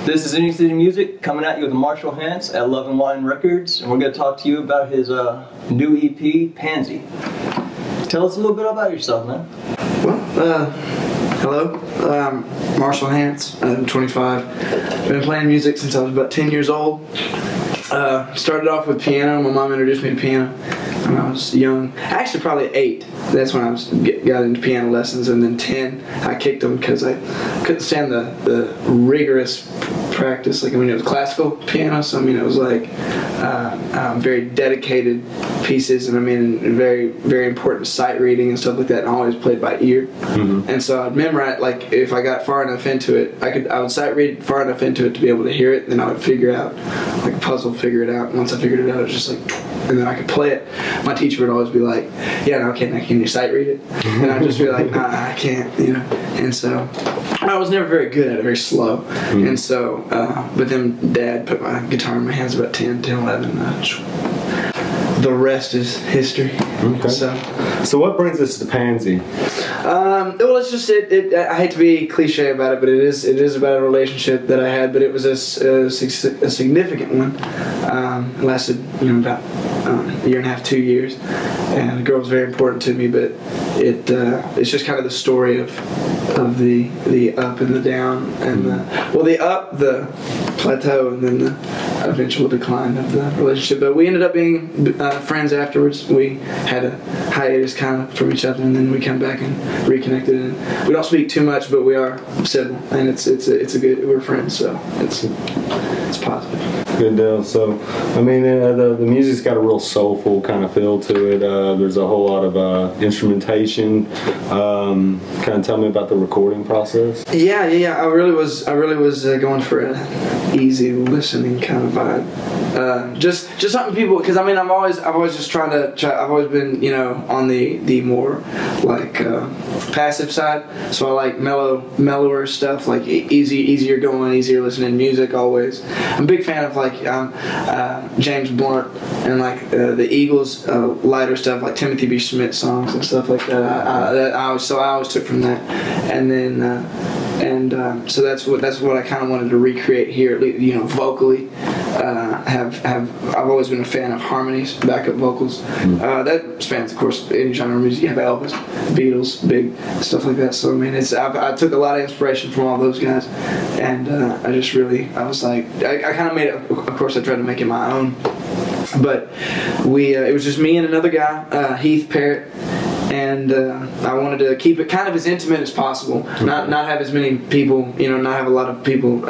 This is Any City Music coming at you with Marshall Hance at Love and Wine Records, and we're going to talk to you about his new EP, Pansy. Tell us a little bit about yourself, man. Well, hello. I'm Marshall Hance. I'm 25. Been playing music since I was about 10 years old. Started off with piano. My mom introduced me to piano when I was young. Actually, probably at 8. That's when I got into piano lessons, and then 10, I kicked them because I couldn't stand the rigorous practice. Like, I mean, it was classical piano, so I mean, it was like very dedicated pieces, and I mean, very, very important sight reading and stuff like that, and I always played by ear. Mm-hmm. And so I'd memorize, like, if I got far enough into it, I would sight read far enough into it to be able to hear it, then I would figure out, like a puzzle, figure it out, and once I figured it out, it was just like, and then I could play it. My teacher would always be like, yeah, no, can you sight read it? And I'd just be like, nah, I can't, you know. And so I was never very good at it, very slow. Mm-hmm. And so, but then Dad put my guitar in my hands about 10, 11. The rest is history. Okay. So what brings us to Pansy? Well, it's just I hate to be cliche about it, but it is about a relationship that I had, but it was a significant one. It lasted, you know, about a year and a half, 2 years, and the girl was very important to me. But it's just kind of the story of the up and the down, and the up, the plateau, and then the eventual decline of the relationship. But we ended up being friends afterwards. We had a hiatus kind of from each other, and then we came back and reconnected. And we don't speak too much, but we are civil, and it's a good. We're friends, so it's positive. Good deal. So, I mean, the music's got a real soulful kind of feel to it. There's a whole lot of instrumentation. Kind of tell me about the recording process. Yeah. I really was going for an easy listening kind of vibe. Just something people, because I mean, I've always just I've always been, you know, on the more like passive side. So I like mellower stuff, like easier going, easier listening music always. I'm a big fan of like James Blunt and like the Eagles, lighter stuff like Timothy B. Schmidt songs and stuff like that. I always took from that, and then so that's what I kind of wanted to recreate here, you know, vocally. I've always been a fan of harmonies, backup vocals. That spans, of course, any genre of music. You have Elvis, Beatles, big stuff like that. So I mean, I took a lot of inspiration from all those guys, and I was like, I kind of made it. Of course, I tried to make it my own, but it was just me and another guy, Heath Parrott. And I wanted to keep it kind of as intimate as possible, not have as many people, you know, not have a lot of people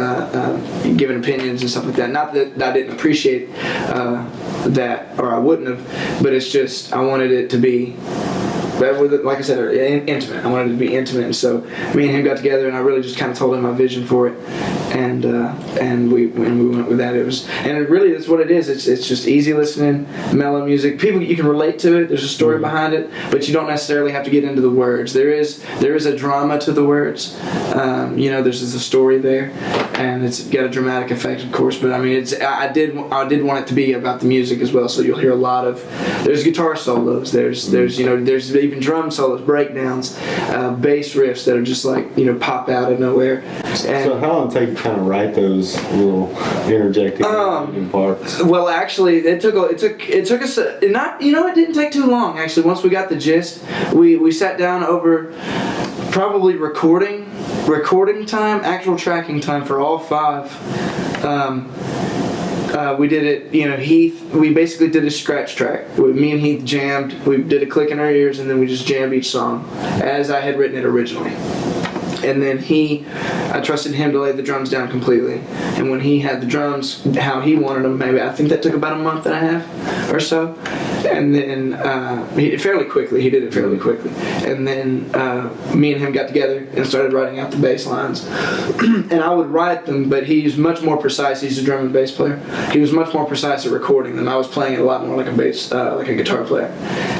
giving opinions and stuff like that. Not that I didn't appreciate that, or I wouldn't have, but it's just I wanted it to be, like I said, intimate. I wanted it to be intimate, and so me and him got together, and I really just kind of told him my vision for it, and we went with that. And really that's what it is. It's just easy listening, mellow music. People, you can relate to it. There's a story behind it, but you don't necessarily have to get into the words. There is a drama to the words. You know, there's a story there, and it's got a dramatic effect, of course. But I mean, I did want it to be about the music as well. So you'll hear a lot of, there's guitar solos. There's you know, there's even drum solos, breakdowns, bass riffs that are just like, you know, pop out of nowhere. And so how long did it take to kind of write those little interjecting parts? Well, actually, it took us not, you know, it didn't take too long. Actually, once we got the gist, we sat down over probably recording time, actual tracking time for all 5. We did it, you know, we basically did a scratch track. Me and Heath jammed, we did a click in our ears, and then we just jammed each song as I had written it originally. And then I trusted him to lay the drums down completely. And when he had the drums how he wanted them, maybe, I think that took about a month and a half or so. And then he did it fairly quickly. And then me and him got together and started writing out the bass lines. And I would write them, but he's much more precise. He's a drum and bass player. He was much more precise at recording them. I was playing it a lot more like a guitar player.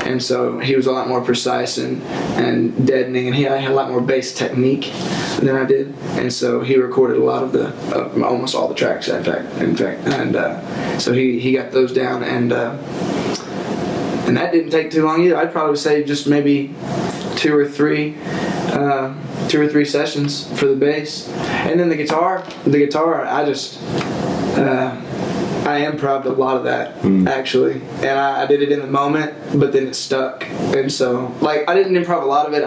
And so he was a lot more precise and deadening, and he had a lot more bass technique than I did. And so he recorded a lot of almost all the tracks, in fact. And so he got those down, and that didn't take too long either. I'd probably say just maybe two or three sessions for the bass. And then the guitar, I just I improv'd a lot of that actually, and I did it in the moment, but then it stuck. And so, like, I didn't improv a lot of it.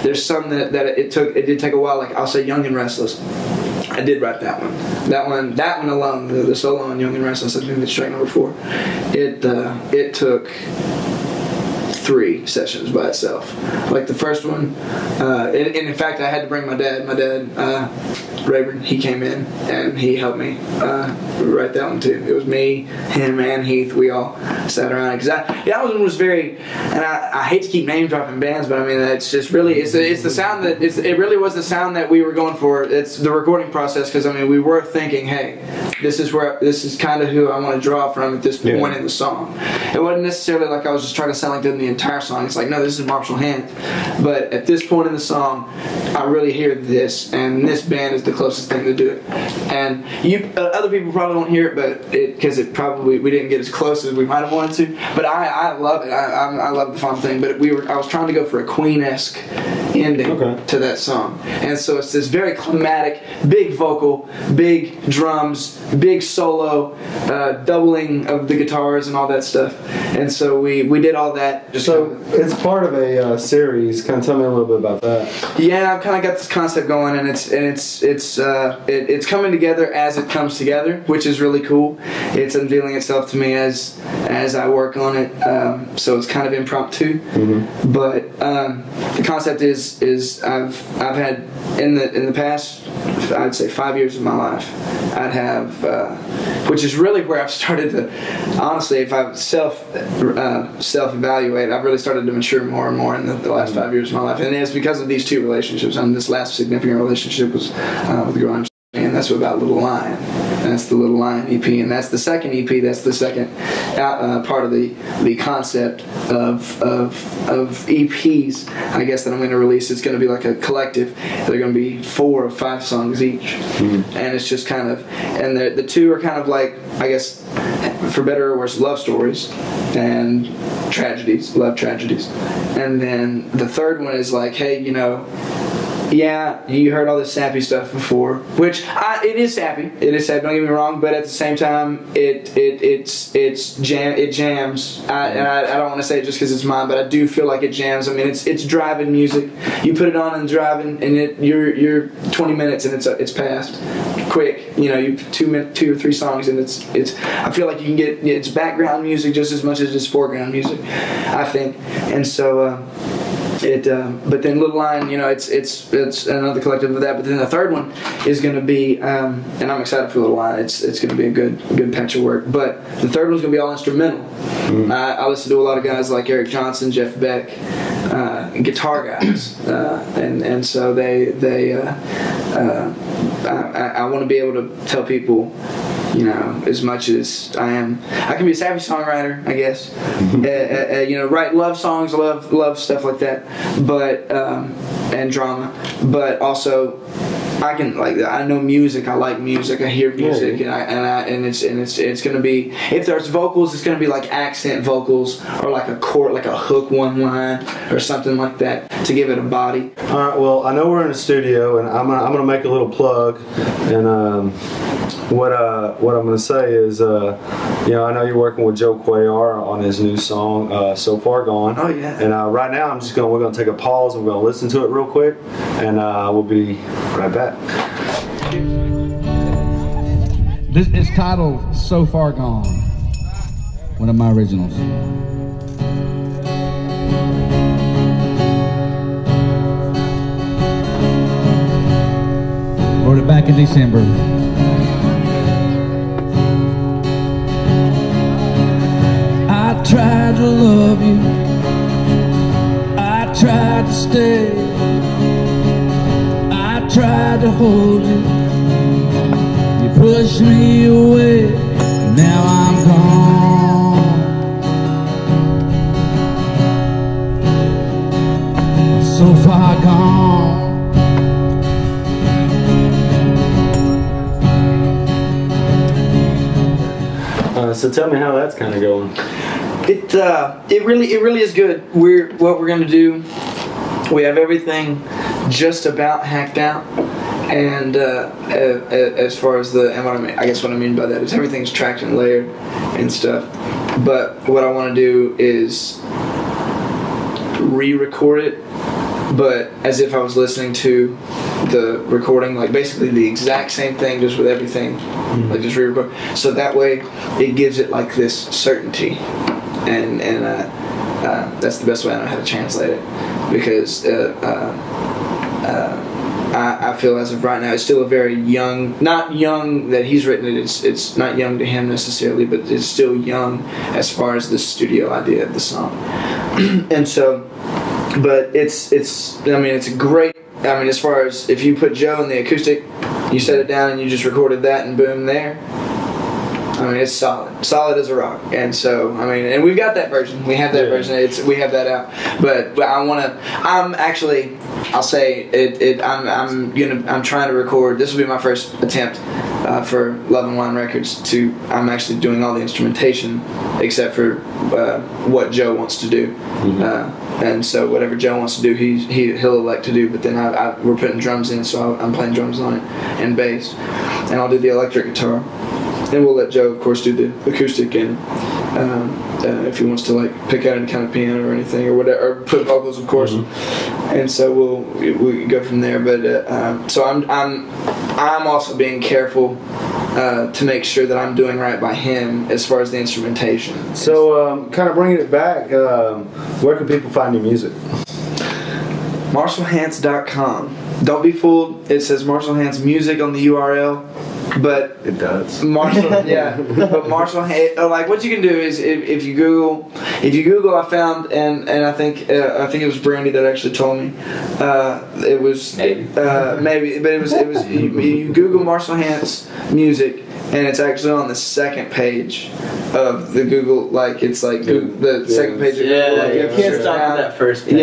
There's some that it did take a while. Like, I'll say Young and Restless. I did write that one. That one alone, the solo on Young and Restless, I think it's track number 4. It took 3 sessions by itself. Like the first one, and in fact, I had to bring my dad. My dad, Rayburn, he came in and he helped me write that one too. It was me, him, and Heath. We all sat around because that one was very. And I hate to keep name dropping bands, but I mean it's just really it's the sound that it really was the sound that we were going for. It's the recording process, because I mean we were thinking, hey, this is kind of who I want to draw from at this point in the song. It wasn't necessarily like I was just trying to sound like that in the entire song. It's like, no, this is Marshall Hance. But at this point in the song, I really hear this, and this band is the closest thing to do it. And other people probably won't hear it, but because we didn't get as close as we might have wanted to. But I love it. I love the final thing. But I was trying to go for a Queen-esque ending to that song, and so it's this very climatic, big vocal, big drums, big solo, doubling of the guitars and all that stuff. And so we did all that. So it's part of a series. Kind of tell me a little bit about that. Yeah, I've kind of got this concept going, and it's coming together as it comes together, which is really cool. It's unveiling itself to me as I work on it. So it's kind of impromptu, but the concept is I've had in the past, I'd say 5 years of my life, I'd have, which is really where I've started to, honestly, if I self-evaluate, I've really started to mature more and more in the last 5 years of my life. And it's because of these 2 relationships. And this last significant relationship was with Grimes, and that's about Little Lion. That's the Little Lion EP, and that's the second EP. That's the second part of the concept of EPs, I guess, that I'm going to release. It's going to be like a collective. They're going to be 4 or 5 songs each, and it's just kind of, and the 2 are kind of like, I guess, for better or worse, love stories and tragedies, love tragedies. And then the third one is like, hey, you know, yeah, you heard all this sappy stuff before, which it is sappy. It is sappy. Don't get me wrong, but at the same time, it jams. And I don't want to say it just because it's mine, but I do feel like it jams. I mean, it's driving music. You put it on and driving, and you're 20 minutes and it's passed quick. You know, you 2 or 3 songs, and it's. I feel like you can get it's background music just as much as it's foreground music, I think, and so. But then Little Lion, you know, it's another collective of that. But then the third one is going to be, and I'm excited for Little Lion. It's going to be a good patch of work. But the third one's going to be all instrumental. I listen to a lot of guys like Eric Johnson, Jeff Beck, guitar guys, and so I want to be able to tell people, you know, as much as I can be a savvy songwriter, I guess. You know, write love songs, love stuff like that, but and drama. But also, I know music. I like music. I hear music, and it's gonna be, if there's vocals, it's gonna be like accent vocals or like a chord, like a hook one line or something like that to give it a body. All right. Well, I know we're in a studio, and I'm gonna make a little plug, and what I'm gonna say is, you know, I know you're working with Joe Cuellar on his new song, "So Far Gone." Oh yeah. And right now, we're gonna take a pause and we're gonna listen to it real quick, and we'll be right back. This is titled "So Far Gone," one of my originals. Wrote it back in December. I tried to love you, I tried to stay, I tried to hold you, you pushed me away, now I'm gone, so far gone. So tell me how that's kind of going. It really is good. What we're gonna do, we have everything just about hacked out, And as far as and what I guess what I mean by that is everything's tracked and layered and stuff. But what I want to do is re-record it, but as if I was listening to the recording, like basically the exact same thing, just with everything, like just re-record. So that way, it gives it like this certainty, and that's the best way I know how to translate it, because I feel as of right now it's still a very young, not young that he's written it, it's not young to him necessarily, but it's still young as far as the studio idea of the song. And so, but it's I mean, it's a great, I mean, as far as if you put Joe in the acoustic, you set it down and you just recorded that and boom, there. I mean, it's solid as a rock. And so, I mean, and we've got that version. We have that version. We have that out. But I'm actually, I'll say I'm trying to record. This will be my first attempt for Love and Wine Records. I'm actually doing all the instrumentation except for what Joe wants to do. And so whatever Joe wants to do, he'll elect to do. But then we're putting drums in, so I'm playing drums on it and bass, and I'll do the electric guitar. And we'll let Joe, of course, do the acoustic, and if he wants to like pick out any kind of piano or anything or whatever, or put vocals, of course. And so we'll go from there. But so I'm also being careful to make sure that I'm doing right by him as far as the instrumentation. So kind of bringing it back, where can people find your music? MarshallHance.com. Don't be fooled. It says Marshall Hance Music on the URL. But it does. Marshall, but Marshall, like what you can do is if you Google, I found and I think it was Brandy that actually told me, it was maybe, but it was you Google Marshall Hance Music, and it's actually on the second page of the Google, like it's like the second page of Google. Like you can't stop at that first page.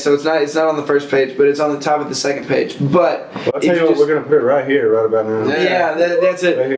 So it's not on the first page, but it's on the top of the second page. But I'll tell you what, we're gonna put it right here, right about now. Yeah, that's it. Right